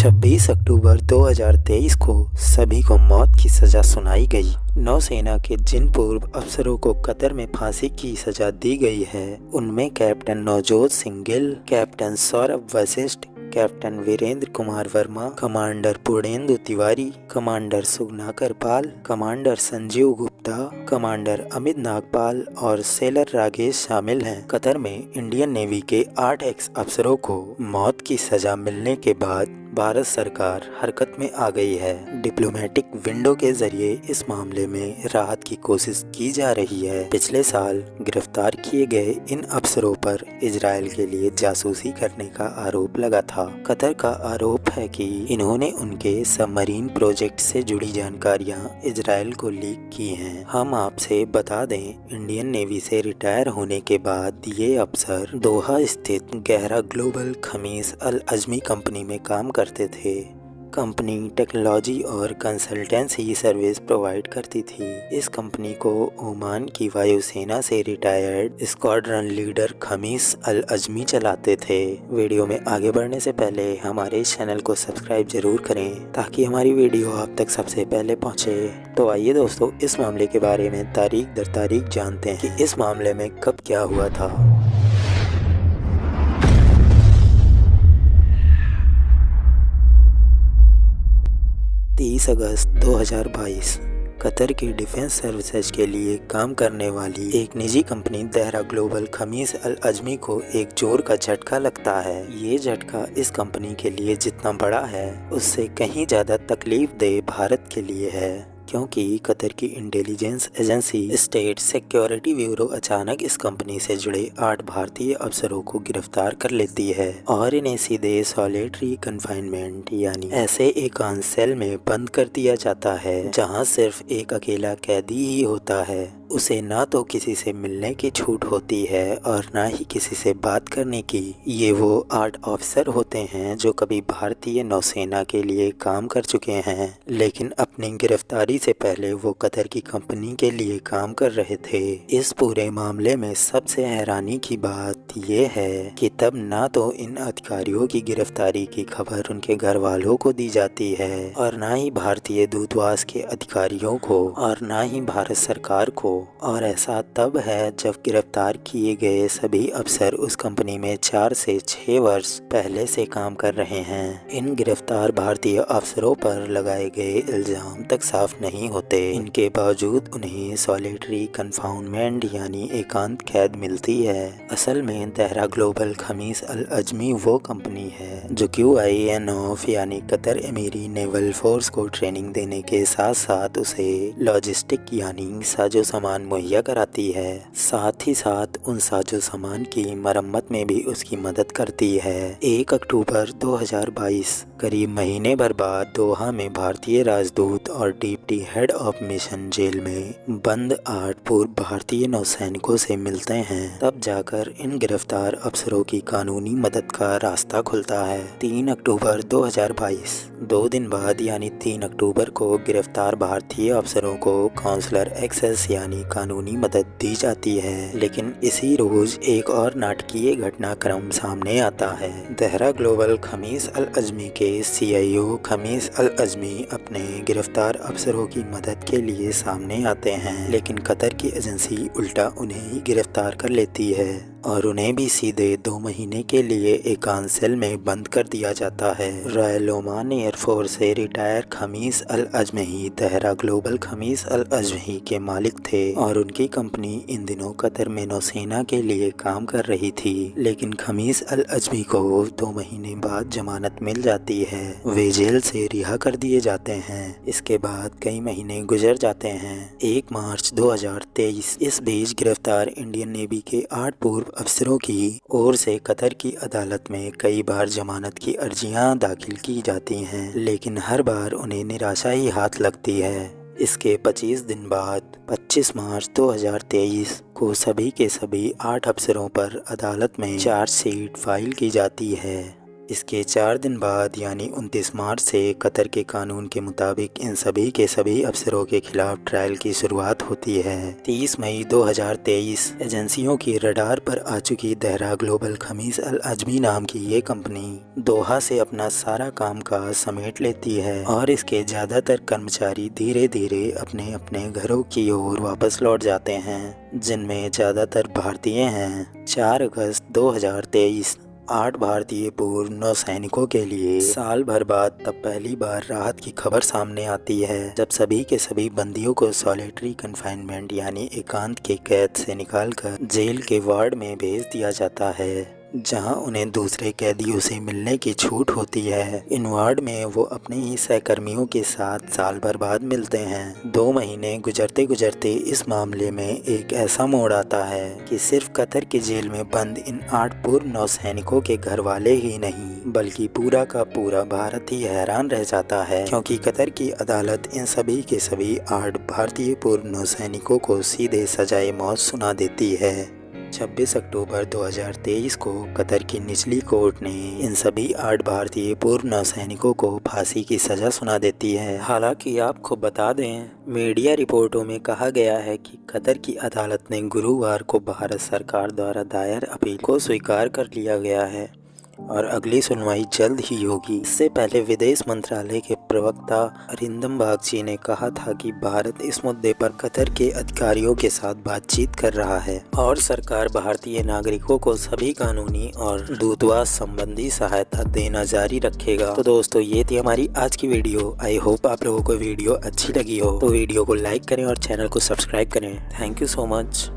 26 अक्टूबर 2023 को सभी को मौत की सज़ा सुनाई गई। नौसेना के जिन पूर्व अफसरों को कतर में फांसी की सज़ा दी गई है उनमें captain Navjot Singh Gill, captain Saurabh Vashishtha, captain Virendra Kumar Verma, commander Purnendu Tiwari, commander Suganakar Pal, commander Sanjeev Gupta, commander Amit Nagpal और सेलर रागेश शामिल हैं। कतर में इंडियन नेवी के 8 एक्स अफसरों को मौत की सजा मिलने के बाद भारत सरकार हरकत में आ गई है। डिप्लोमेटिक विंडो के जरिए इस मामले में राहत की कोशिश की जा रही है। पिछले साल गिरफ्तार किए गए इन अफसरों पर इजराइल के लिए जासूसी करने का आरोप लगा था। कतर का आरोप है कि इन्होंने उनके सबमरीन प्रोजेक्ट से जुड़ी जानकारियां इजराइल को लीक की हैं। हम आपसे बता दें, इंडियन नेवी से रिटायर होने के बाद ये अफसर दोहा स्थित गहरा ग्लोबल खमीस अल अजमी कंपनी में काम करते थे। कंपनी टेक्नोलॉजी और कंसल्टेंसी सर्विस प्रोवाइड करती थी। इस कंपनी को ओमान की वायुसेना से रिटायर्ड स्क्वाड्रन लीडर खमीस अल अजमी चलाते थे। वीडियो में आगे बढ़ने से पहले हमारे चैनल को सब्सक्राइब जरूर करें ताकि हमारी वीडियो आप तक सबसे पहले पहुंचे। तो आइए दोस्तों, इस मामले के बारे में तारीख दर तारीख जानते हैं कि इस मामले में कब क्या हुआ था। 30 अगस्त 2022 कतर की डिफेंस सर्विसेज के लिए काम करने वाली एक निजी कंपनी दहरा ग्लोबल खमीस अल अजमी को एक जोर का झटका लगता है। ये झटका इस कंपनी के लिए जितना बड़ा है उससे कहीं ज़्यादा तकलीफ दे भारत के लिए है, क्योंकि कतर की intelligence agency state security bureau अचानक इस कंपनी से जुड़े 8 भारतीय अफसरों को गिरफ्तार कर लेती है और इन्हें सीधे सॉलिटरी कन्फाइनमेंट यानी ऐसे एकांत सेल में बंद कर दिया जाता है जहां सिर्फ एक अकेला कैदी ही होता है। उसे ना तो किसी से मिलने की छूट होती है और ना ही किसी से बात करने की। ये वो 8 ऑफिसर होते हैं जो कभी भारतीय नौसेना के लिए काम कर चुके हैं, लेकिन अपनी गिरफ्तारी से पहले वो कतर की कंपनी के लिए काम कर रहे थे। इस पूरे मामले में सबसे हैरानी की बात ये है कि तब ना तो इन अधिकारियों की गिरफ्तारी की खबर उनके घर वालों को दी जाती है और ना ही भारतीय दूतावास के अधिकारियों को और ना ही भारत सरकार को। और ऐसा तब है जब गिरफ्तार किए गए सभी अफसर उस कंपनी में 4 से 6 वर्ष पहले से काम कर रहे हैं। इन गिरफ्तार भारतीय अफसरों पर लगाए गए इल्जाम तक साफ नहीं होते। इनके बावजूद उन्हें सॉलिटरी कन्फाइनमेंट यानी एकांत कैद मिलती है। असल में दहरा ग्लोबल खमीस अल अजमी वो कंपनी है जो QINOF यानी कतर अमीरी नेवल फोर्स को ट्रेनिंग देने के साथ साथ उसे लॉजिस्टिक यानी साजो सामान मुहैया कराती है। साथ ही साथ उन साजो सामान की मरम्मत में भी उसकी मदद करती है। 1 अक्टूबर 2022 करीब महीने भर बाद दोहा में भारतीय राजदूत और deputy head of mission jail में बंद 8 पूर्व भारतीय नौसैनिकों से मिलते हैं। तब जाकर इन गिरफ्तार अफसरों की कानूनी मदद का रास्ता खुलता है। 3 अक्टूबर 2022 2 दिन बाद यानी 3 अक्टूबर को गिरफ्तार भारतीय अफसरों को काउंसलर एक्सेस यानी कानूनी मदद दी जाती है। लेकिन इसी रोज एक और नाटकीय घटनाक्रम सामने आता है। दहरा ग्लोबल खमीस अल अजमी के CIO खमीस अल अजमी अपने गिरफ्तार अफसरों की मदद के लिए सामने आते हैं, लेकिन कतर की एजेंसी उल्टा उन्हें ही गिरफ्तार कर लेती है और उन्हें भी सीधे 2 महीने के लिए एकांत सेल में बंद कर दिया जाता है। रॉयल ओमान एयरफोर्स से रिटायर खमीस अल अजमी दहरा ग्लोबल खमीस अल अजमी के मालिक थे और उनकी कंपनी इन दिनों कतर में नौसेना के लिए काम कर रही थी। लेकिन खमीस अल अजमी को 2 महीने बाद जमानत मिल जाती है। वे जेल से रिहा कर दिए जाते हैं। इसके बाद कई महीने गुजर जाते हैं। 1 मार्च 2023 इस बीच गिरफ्तार इंडियन नेवी के 8 पूर्व अफसरों की ओर से कतर की अदालत में कई बार जमानत की अर्जियां दाखिल की जाती हैं, लेकिन हर बार उन्हें निराशा ही हाथ लगती है। इसके 25 दिन बाद 25 मार्च 2023 को सभी के सभी 8 अफसरों पर अदालत में चार्जशीट फाइल की जाती है। इसके 4 दिन बाद यानी 29 मार्च से कतर के कानून के मुताबिक इन सभी के सभी अफसरों के खिलाफ ट्रायल की शुरुआत होती है। 30 मई 2023 एजेंसियों की रडार पर आ चुकी दहरा ग्लोबल खमीस अल अजमी नाम की ये कंपनी दोहा से अपना सारा कामकाज समेट लेती है और इसके ज़्यादातर कर्मचारी धीरे धीरे अपने अपने घरों की ओर वापस लौट जाते हैं, जिनमें ज़्यादातर भारतीय हैं। 4 अगस्त 2023 8 भारतीय पूर्व नौसैनिकों के लिए साल भर बाद तब पहली बार राहत की खबर सामने आती है, जब सभी के सभी बंदियों को सॉलिटरी कन्फाइनमेंट यानी एकांत के कैद से निकालकर जेल के वार्ड में भेज दिया जाता है, जहां उन्हें दूसरे कैदियों से मिलने की छूट होती है। इन वार्ड में वो अपने ही सहकर्मियों के साथ साल भर बाद मिलते हैं। 2 महीने गुजरते गुजरते इस मामले में एक ऐसा मोड़ आता है कि सिर्फ कतर की जेल में बंद इन 8 पूर्व नौसैनिकों के घर वाले ही नहीं बल्कि पूरा का पूरा भारत ही हैरान रह जाता है, क्योंकि कतर की अदालत इन सभी के सभी 8 भारतीय पूर्व नौसैनिकों को सीधे सजाए मौत सुना देती है। 26 अक्टूबर 2023 को कतर की निचली कोर्ट ने इन सभी 8 भारतीय पूर्व नौसैनिकों को फांसी की सज़ा सुना देती है। हालांकि आपको बता दें, मीडिया रिपोर्टों में कहा गया है कि कतर की अदालत ने गुरुवार को भारत सरकार द्वारा दायर अपील को स्वीकार कर लिया गया है और अगली सुनवाई जल्द ही होगी। इससे पहले विदेश मंत्रालय के प्रवक्ता अरिंदम बागची ने कहा था कि भारत इस मुद्दे पर कतर के अधिकारियों के साथ बातचीत कर रहा है और सरकार भारतीय नागरिकों को सभी कानूनी और दूतावास संबंधी सहायता देना जारी रखेगा। तो दोस्तों, ये थी हमारी आज की वीडियो। आई होप आप लोगों को वीडियो अच्छी लगी हो, तो वीडियो को लाइक करें और चैनल को सब्सक्राइब करें। Thank you so much.